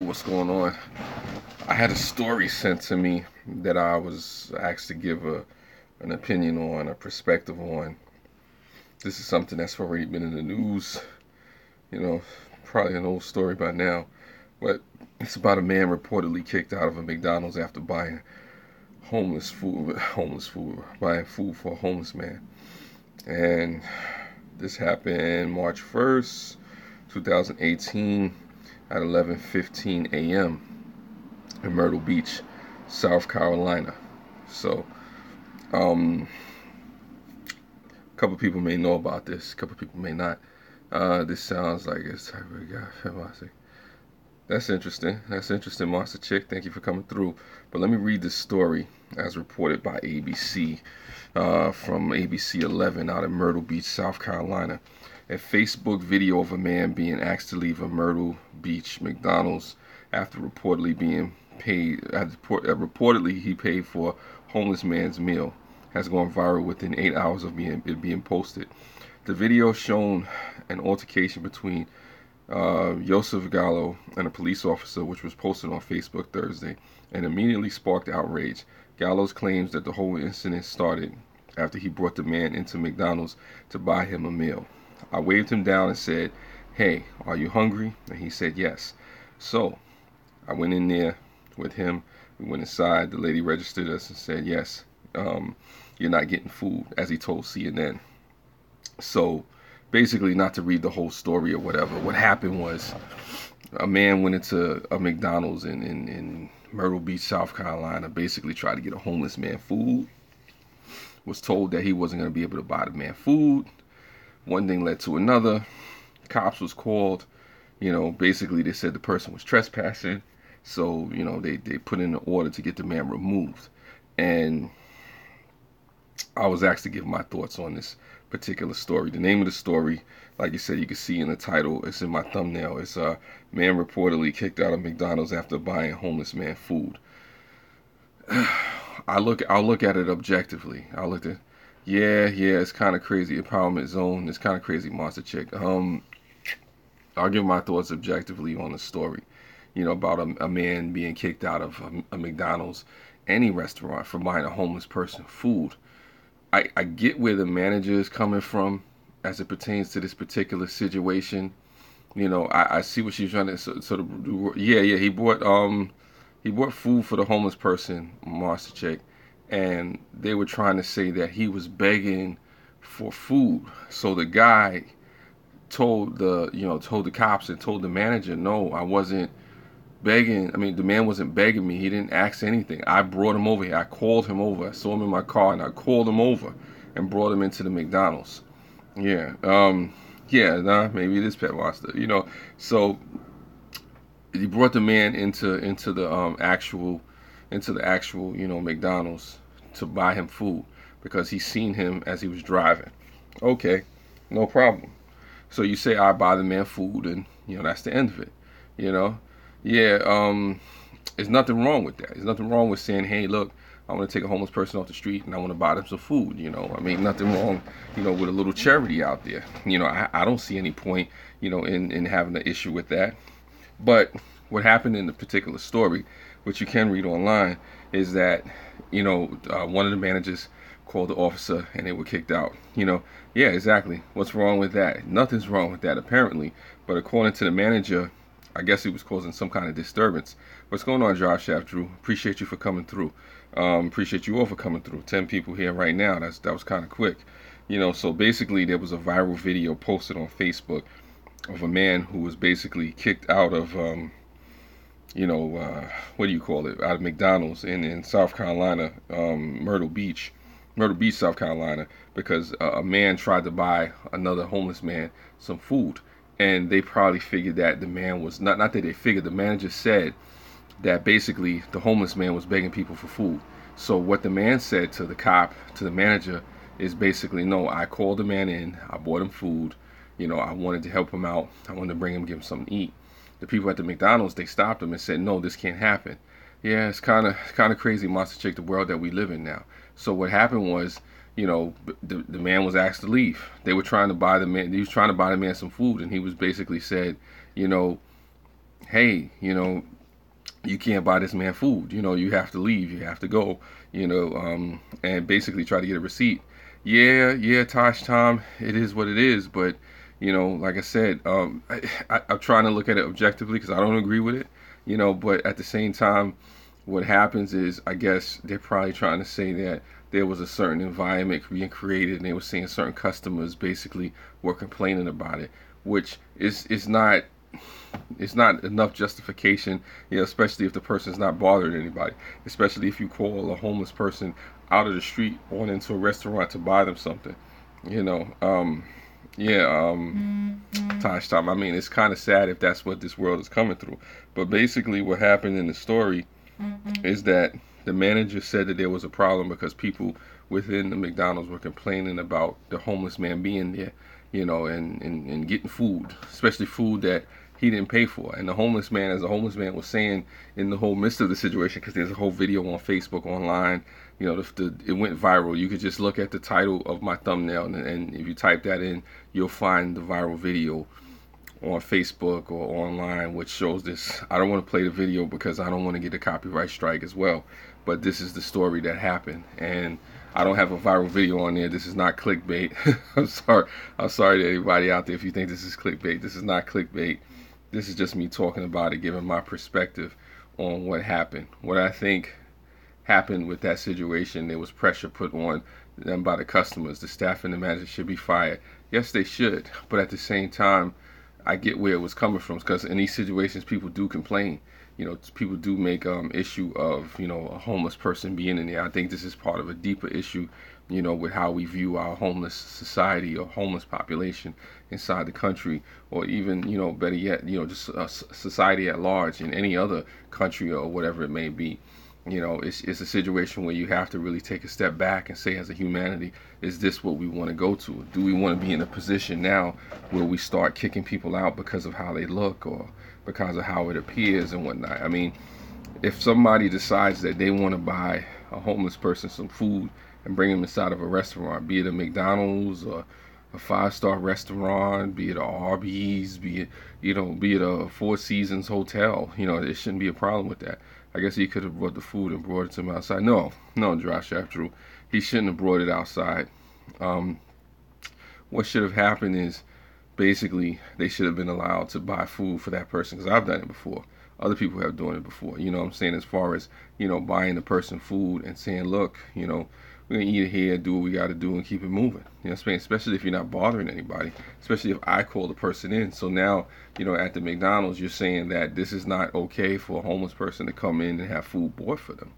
What's going on? I had a story sent to me that I was asked to give an opinion on, a perspective on. This is something that's already been in the news, you know, probably an old story by now, but it's about a man reportedly kicked out of a McDonald's after buying buying food for a homeless man. And this happened March 1st, 2018 at 11:15 a.m. in Myrtle Beach, South Carolina. So, um, a couple people may know about this, a couple people may not. This sounds like it's type of guy. That's interesting. That's interesting, Monster Chick. Thank you for coming through. But let me read this story as reported by ABC from ABC 11 out of Myrtle Beach, South Carolina. A Facebook video of a man being asked to leave a Myrtle Beach McDonald's after reportedly being paid. Reportedly, he paid for homeless man's meal has gone viral within 8 hours of being posted. The video shown an altercation between Joseph Gallo and a police officer, which was posted on Facebook Thursday, and immediately sparked outrage. Gallo's claims that the whole incident started after he brought the man into McDonald's to buy him a meal. I waved him down and said, "Hey, are you hungry?" And he said yes. So I went in there with him. We went inside. The lady registered us and said, "Yes, you're not getting food," as he told CNN. So basically, not to read the whole story or whatever, what happened was a man went into a McDonald's in Myrtle Beach, South Carolina, basically tried to get a homeless man food, was told that he wasn't going to be able to buy the man food. One thing led to another. Cops was called. Basically they said the person was trespassing. So, they put in an order to get the man removed. And I was asked to give my thoughts on this particular story. The name of the story, like you said, you can see in the title, it's in my thumbnail. It's man reportedly kicked out of McDonald's after buying homeless man food. I'll look at it objectively. Yeah, it's kind of crazy. Empowerment zone. It's kind of crazy, Monster Chick. I'll give my thoughts objectively on the story. About a man being kicked out of a McDonald's, any restaurant, for buying a homeless person food. I get where the manager is coming from as it pertains to this particular situation. I see what she's trying to sort of do. Yeah, he bought food for the homeless person, Master Chick, and they were trying to say that he was begging for food. So the guy told the cops and told the manager, "No, I wasn't begging. I mean, the man wasn't begging me. He didn't ask anything. I brought him over here. I called him over. I saw him in my car, and I called him over and brought him into the McDonald's." Yeah, maybe it is Pet Monster. So he brought the man into the actual McDonald's to buy him food because he seen him as he was driving. Okay, no problem. So you say I buy the man food, and that's the end of it. You know, yeah. There's nothing wrong with that. There's nothing wrong with saying, "Hey, look, I want to take a homeless person off the street and I want to buy them some food." I mean, nothing wrong, with a little charity out there. I don't see any point, in having an issue with that. But what happened in the particular story, which you can read online, is that one of the managers called the officer and they were kicked out. Yeah, exactly. What's wrong with that? Nothing's wrong with that apparently. But according to the manager, I guess he was causing some kind of disturbance. What's going on, Drive Shaft Drew? Appreciate you for coming through. Appreciate you all for coming through. 10 people here right now. That was kind of quick. So basically there was a viral video posted on Facebook of a man who was basically kicked out of what do you call it? Out of McDonald's in South Carolina, Myrtle Beach, South Carolina, because a man tried to buy another homeless man some food, and they probably figured that the man was not that they figured. The manager said that basically the homeless man was begging people for food. So what the man said to the manager, is basically, "No, I called the man in, I bought him food, I wanted to help him out, I wanted to give him something to eat." The people at the McDonald's, they stopped him and said, "No, this can't happen." Yeah, it's kind of crazy, Monster Chick, the world that we live in now. So what happened was, the man was asked to leave. They were trying to buy the man. He was trying to buy the man some food, and he was basically said, hey, you can't buy this man food. You have to leave. You have to go. And basically try to get a receipt. Yeah, Tosh Tom, it is what it is. But like I said, I'm trying to look at it objectively because I don't agree with it. But at the same time, what happens is, I guess they're probably trying to say that there was a certain environment being created, and they were seeing certain customers basically were complaining about it, which is not, it's not enough justification, especially if the person's not bothering anybody, especially if you call a homeless person out of the street on into a restaurant to buy them something, you know. Yeah, Tosh Tom. I mean, it's kind of sad if that's what this world is coming through. But basically, what happened in the story is that the manager said that there was a problem because people within the McDonald's were complaining about the homeless man being there, and getting food, especially food that he didn't pay for. And the homeless man, as the homeless man was saying in the whole midst of the situation, because there's a whole video on Facebook, online, it went viral. You could just look at the title of my thumbnail, and if you type that in, you'll find the viral video on Facebook or online, which shows this. I don't want to play the video because I don't want to get a copyright strike as well. But this is the story that happened, and I don't have a viral video on there. This is not clickbait. I'm sorry. I'm sorry to everybody out there if you think this is clickbait. This is not clickbait. This is just me talking about it, giving my perspective on what happened. What I think happened with that situation, there was pressure put on them by the customers. The staff and the manager should be fired. Yes, they should. But at the same time, I get where it was coming from, because in these situations, people do complain. People do make issue of a homeless person being in there. I think this is part of a deeper issue, with how we view our homeless society or homeless population inside the country, or even better yet, just society at large in any other country or whatever it may be. It's a situation where you have to really take a step back and say, as a humanity, is this what we want to go to? Do we want to be in a position now where we start kicking people out because of how they look or because of how it appears and whatnot? I mean, if somebody decides that they want to buy a homeless person some food and bring them inside of a restaurant, be it a McDonald's or a five-star restaurant, be it a Arby's, be it a Four Seasons hotel, there shouldn't be a problem with that. I guess he could have brought the food and brought it to him outside. No, Josh, after all, he shouldn't have brought it outside. What should have happened is, basically, they should have been allowed to buy food for that person, because I've done it before. Other people have done it before. You know what I'm saying? As far as, buying the person food and saying, look, we're going to eat it here, do what we got to do, and keep it moving. You know what I'm saying? Especially if you're not bothering anybody. Especially if I call the person in. So now, at the McDonald's, you're saying that this is not okay for a homeless person to come in and have food bought for them.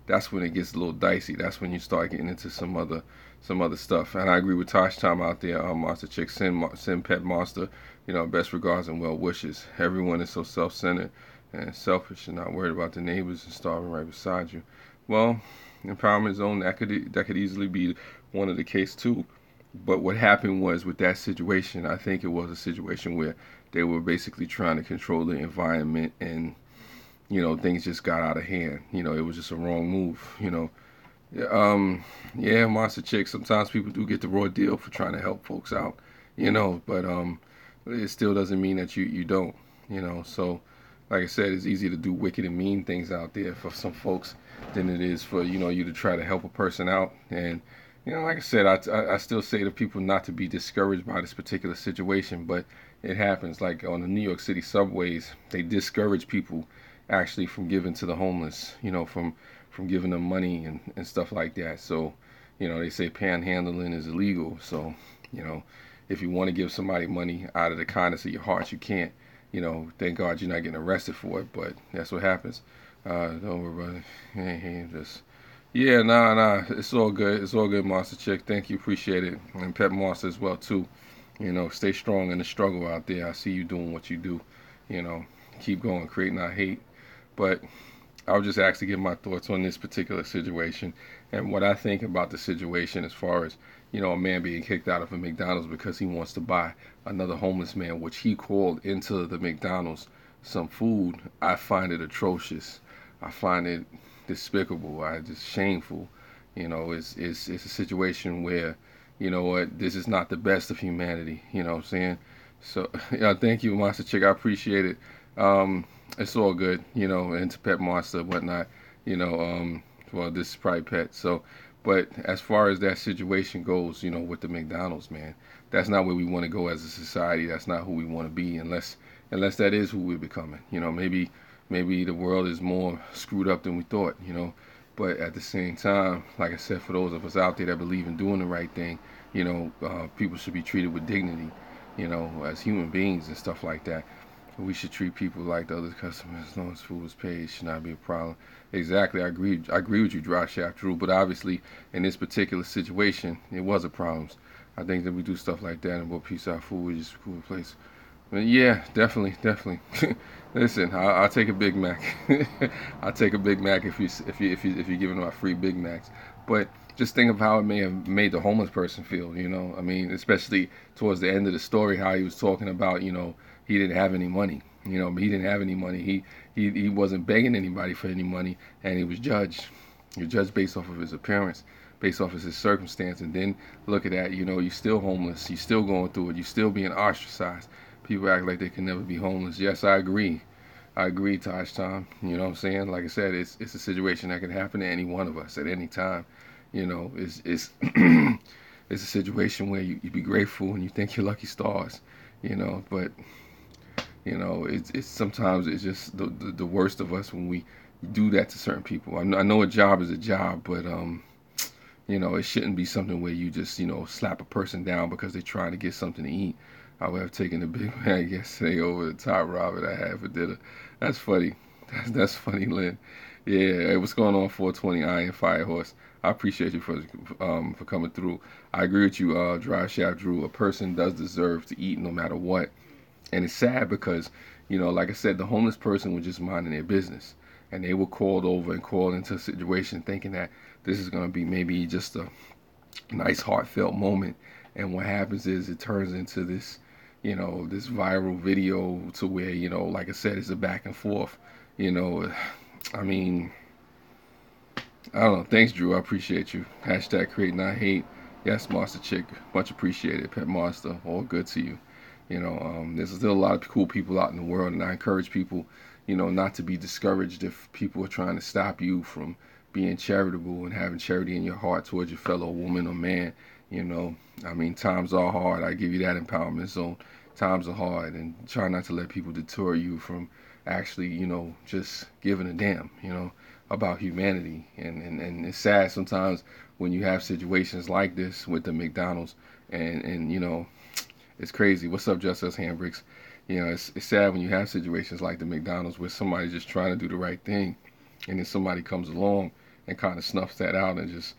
That's when it gets a little dicey. That's when you start getting into some other stuff. And I agree with Tosh Tom out there, Monster Chick, send Pet Monster, best regards and well wishes. Everyone is so self-centered and selfish and not worried about the neighbors and starving right beside you. Well, empowerment zone, that could easily be one of the case too. But what happened was, with that situation, I think it was a situation where they were basically trying to control the environment, and things just got out of hand. It was just a wrong move. Yeah, Monster Chick, sometimes people do get the raw deal for trying to help folks out. But it still doesn't mean that you don't. So like I said, it's easier to do wicked and mean things out there for some folks than it is for you to try to help a person out. And like I said, I still say to people not to be discouraged by this particular situation, but it happens. Like on the New York City subways, they discourage people actually from giving to the homeless, from giving them money and stuff like that. So they say panhandling is illegal. So if you want to give somebody money out of the kindness of your heart, you can't. Thank God you're not getting arrested for it, but that's what happens. Don't worry about it. Hey, just, yeah, nah, it's all good. It's all good, Monster Chick. Thank you, appreciate it. And Pet Monster as well, too. Stay strong in the struggle out there. I see you doing what you do. Keep going, create not hate. But I was just asked to give my thoughts on this particular situation and what I think about the situation as far as, a man being kicked out of a McDonald's because he wants to buy another homeless man, which he called into the McDonald's some food. I find it atrocious. I find it despicable. Just shameful. It's a situation where, this is not the best of humanity. You know what I'm saying? So, thank you, Monster Chick. I appreciate it. It's all good, into Pet Monster and whatnot, you know. Well, this is probably Pet, so. But as far as that situation goes, with the McDonald's, man, that's not where we want to go as a society. That's not who we want to be, unless that is who we're becoming. Maybe the world is more screwed up than we thought. But at the same time, like I said, for those of us out there that believe in doing the right thing, people should be treated with dignity, as human beings and stuff like that. We should treat people like the other customers. As long as food was paid, it should not be a problem. Exactly, I agree. I agree with you, Dry Shaft Drew. But obviously, in this particular situation, it was a problem. I think that we do stuff like that and we'll piece out food, we just food place. But yeah, definitely, definitely. Listen, I'll take a Big Mac. I'll take a Big Mac if you're giving out free Big Macs. But just think of how it may have made the homeless person feel. I mean, especially towards the end of the story, how he was talking about, he didn't have any money. He didn't have any money. He wasn't begging anybody for any money, and he was judged. You're judged based off of his appearance, based off of his circumstance, and then look at that. You're still homeless. You're still going through it. You're still being ostracized. People act like they can never be homeless. Yes, I agree. I agree, Taj Tom. You know what I'm saying? Like I said, it's a situation that can happen to any one of us at any time. It's it's a situation where you be grateful and you think you're lucky stars. But it's sometimes it's just the worst of us when we do that to certain people. I know a job is a job, but it shouldn't be something where you just slap a person down because they're trying to get something to eat. I would have taken the Big Mac yesterday over the top ramen I had for dinner. That's funny. That's funny, Lynn. Yeah, hey, what's going on, 420 Iron Fire Horse? I appreciate you for coming through. I agree with you, Dry Shaft Drew. A person does deserve to eat no matter what. And it's sad because, like I said, the homeless person was just minding their business. And they were called over and called into a situation thinking that this is going to be maybe just a nice, heartfelt moment. And what happens is it turns into this viral video to where, like I said, it's a back and forth. I mean, I don't know. Thanks, Drew. I appreciate you. Hashtag create not hate. Yes, Monster Chick. Much appreciated. Pet Monster. All good to you. There's still a lot of cool people out in the world, and I encourage people, not to be discouraged if people are trying to stop you from being charitable and having charity in your heart towards your fellow woman or man. I mean, times are hard. I give you that empowerment zone. Times are hard, and try not to let people deter you from actually, just giving a damn, about humanity. And it's sad sometimes when you have situations like this with the McDonald's, and it's crazy. What's up, Just Us Handbricks? It's sad when you have situations like the McDonald's where somebody's just trying to do the right thing, and then somebody comes along and kind of snuffs that out and just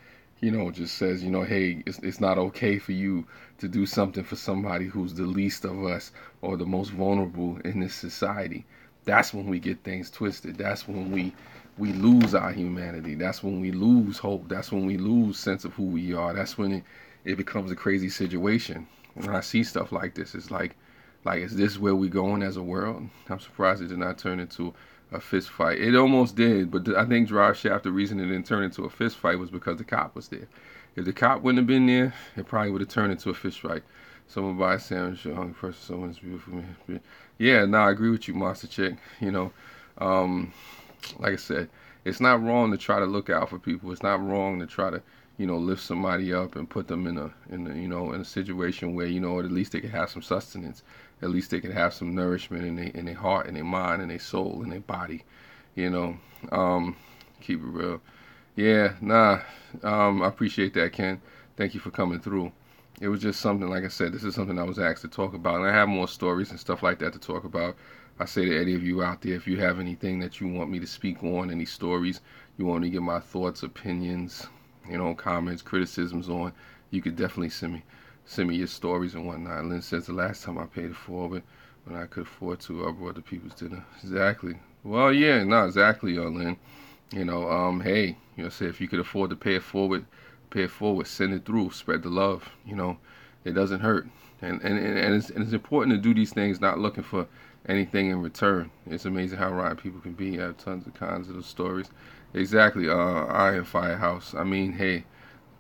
says, hey, it's not okay for you to do something for somebody who's the least of us or the most vulnerable in this society. That's when we get things twisted. That's when we lose our humanity. That's when we lose hope. That's when we lose sense of who we are. That's when it becomes a crazy situation. When I see stuff like this, it's like, is this where we going as a world? I'm surprised it did not turn into a fist fight. It almost did, but I think Drive Shaft, the reason it didn't turn into a fist fight was because the cop was there. If the cop wouldn't have been there, it probably would have turned into a fist fight. Someone buy a sandwich, a hungry person, someone's beautiful man. Yeah, I agree with you, Monster Chick. Like I said, it's not wrong to try to look out for people. It's not wrong to try to, lift somebody up and put them in a situation where, at least they can have some sustenance. At least they can have some nourishment in their heart, in their mind, in their soul, in their body. Keep it real. Yeah, I appreciate that, Ken. Thank you for coming through. It was just something, like I said, this is something I was asked to talk about. And I have more stories and stuff like that to talk about. I say to any of you out there, if you have anything that you want me to speak on, any stories, you want me to get my thoughts, opinions, comments, criticisms on, you could definitely send me your stories and whatnot. Lynn says the last time I paid it forward when I could afford to, I brought the people's dinner. Exactly. Well, yeah, exactly, Lynn. Hey, say if you could afford to pay it forward, send it through, spread the love. It doesn't hurt, and it's important to do these things not looking for anything in return. It's amazing how right people can be. I have tons of kinds of those stories. Exactly. Iron Firehouse. I mean, hey,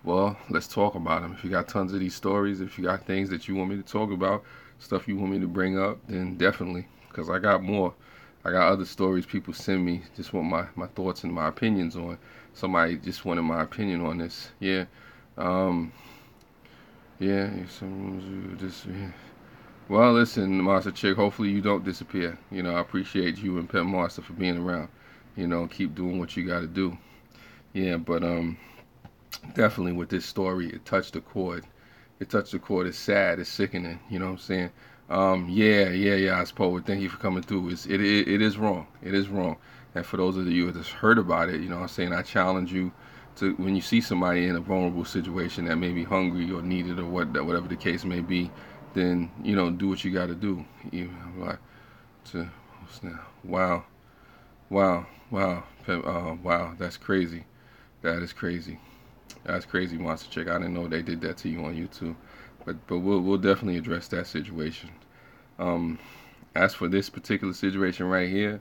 well, let's talk about them. If you got tons of these stories, if you got things that you want me to talk about, stuff you want me to bring up, then definitely, because I got more. I got other stories people send me, just want my thoughts and my opinions on. Somebody just wanted my opinion on this. Yeah. Um, yeah, yeah. Well, listen, Master Chick, hopefully you don't disappear. I appreciate you and Pet Master for being around. Keep doing what you got to do. Yeah, but definitely with this story, it touched the chord. It touched the chord. It's sad. It's sickening. You know what I'm saying? Yeah. I suppose. Thank you for coming through. It is wrong. It is wrong. And for those of you that heard about it, what I'm saying, I challenge you to, when you see somebody in a vulnerable situation that may be hungry or needed or whatever the case may be, then do what you got to do. Like to wow, wow. That's crazy. That is crazy. That's crazy, Monster Chick. I didn't know they did that to you on YouTube, but we'll definitely address that situation. Um, as for this particular situation right here,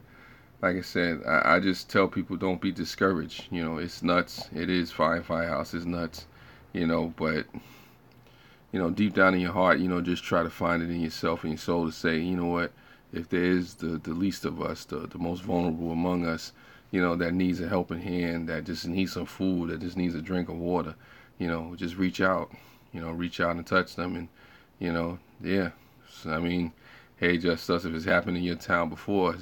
like I said, I just tell people don't be discouraged. It's nuts. It is Firehouse. It's nuts. But deep down in your heart, just try to find it in yourself and your soul to say, you know what, if there is the least of us, the most vulnerable among us, that needs a helping hand, that just needs some food, that just needs a drink of water, just reach out, reach out and touch them. And, yeah. So, I mean, hey, just us, if it's happened in your town before,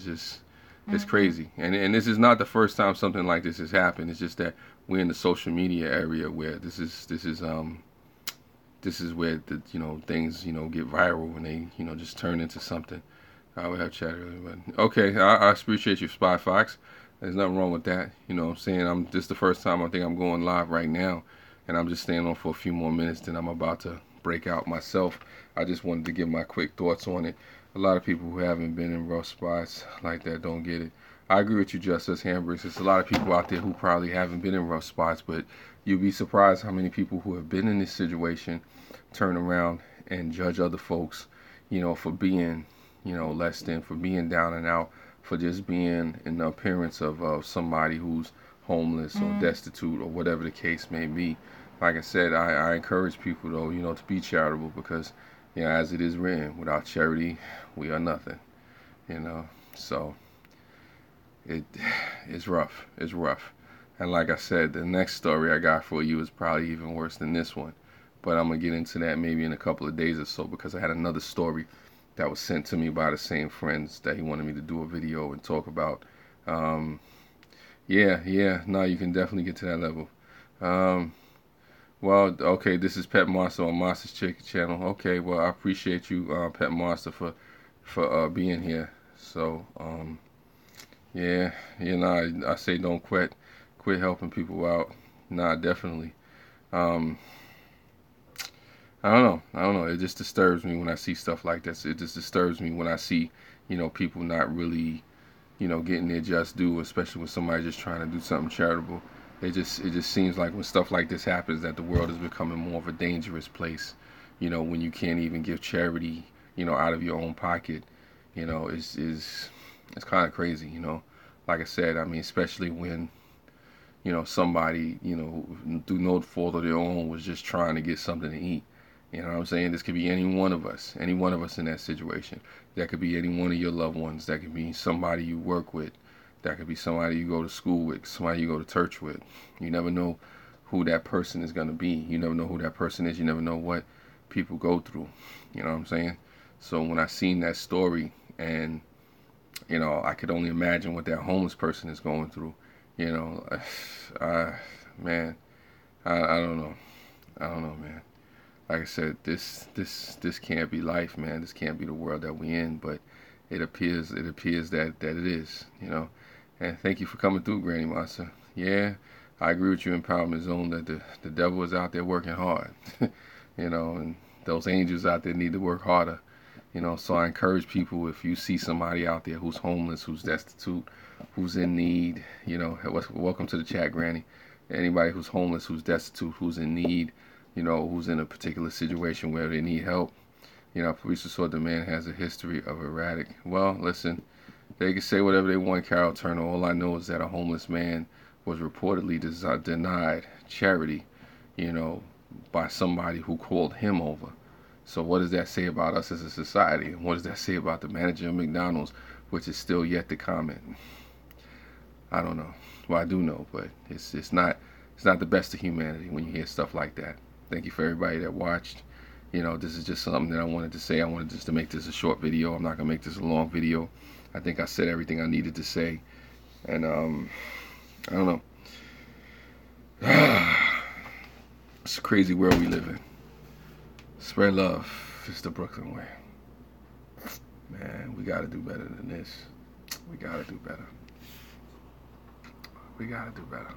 it's crazy. And this is not the first time something like this has happened. It's just that we're in the social media area where this is where things get viral and they just turn into something. I would have chat earlier, but okay, I appreciate you, Spy Fox. There's nothing wrong with that. What I'm saying, this is the first time I think I'm going live right now, and I'm just staying on for a few more minutes. Then I'm about to break out myself. I just wanted to give my quick thoughts on it. A lot of people who haven't been in rough spots like that don't get it. I agree with you, Justice Hamburgs. There's a lot of people out there who probably haven't been in rough spots, but you'll be surprised how many people who have been in this situation turn around and judge other folks, for being, less than, for being down and out, for just being in the appearance of somebody who's homeless or destitute or whatever the case may be. Like I said, I encourage people, though, to be charitable because, as it is written, without charity, we are nothing, So it's rough. It's rough. And like I said, the next story I got for you is probably even worse than this one. But I'm going to get into that maybe in a couple of days or so because I had another story that was sent to me by the same friends that he wanted me to do a video and talk about. No, you can definitely get to that level. Well, okay, this is Pet Monster on Monster's Chicken channel. Okay, well, I appreciate you, Pet Monster, for being here. So, I say don't quit helping people out. Nah, definitely. I don't know. It just disturbs me when I see stuff like this. It just disturbs me when I see, people not really, getting their just due, especially when somebody just trying to do something charitable. It just seems like when stuff like this happens that the world is becoming more of a dangerous place. When you can't even give charity, out of your own pocket. It's kind of crazy. Like I said, I mean, especially when somebody, through no fault of their own was just trying to get something to eat. You know what I'm saying? This could be any one of us in that situation. That could be any one of your loved ones. That could be somebody you work with. That could be somebody you go to school with, somebody you go to church with. You never know who that person is going to be. You never know who that person is. You never know what people go through. You know what I'm saying? So when I seen that story and, I could only imagine what that homeless person is going through, man, I don't know. I don't know, man. Like I said, this can't be life, man. This can't be the world that we in. But it appears that it is, And thank you for coming through, Granny Monster. Yeah, I agree with you, Empowerment Zone, that the devil is out there working hard, and those angels out there need to work harder, So I encourage people, if you see somebody out there who's homeless, who's destitute, who's in need, welcome to the chat, Granny. Anybody who's homeless, who's destitute, who's in need, who's in a particular situation where they need help. Police report the man has a history of erratic. Well, listen, they can say whatever they want, Carol Turner. All I know is that a homeless man was reportedly denied charity, by somebody who called him over. So what does that say about us as a society? And what does that say about the manager of McDonald's which is still yet to comment. I don't know. Well, I do know, but it's not the best of humanity when you hear stuff like that. Thank you for everybody that watched. You know, this is just something that I wanted to say. I wanted just to make this a short video. I'm not gonna make this a long video. I think I said everything I needed to say, and I don't know. It's a crazy world we live in. Spread love. It's the Brooklyn way. Man, we gotta do better than this. We gotta do better. We gotta do better.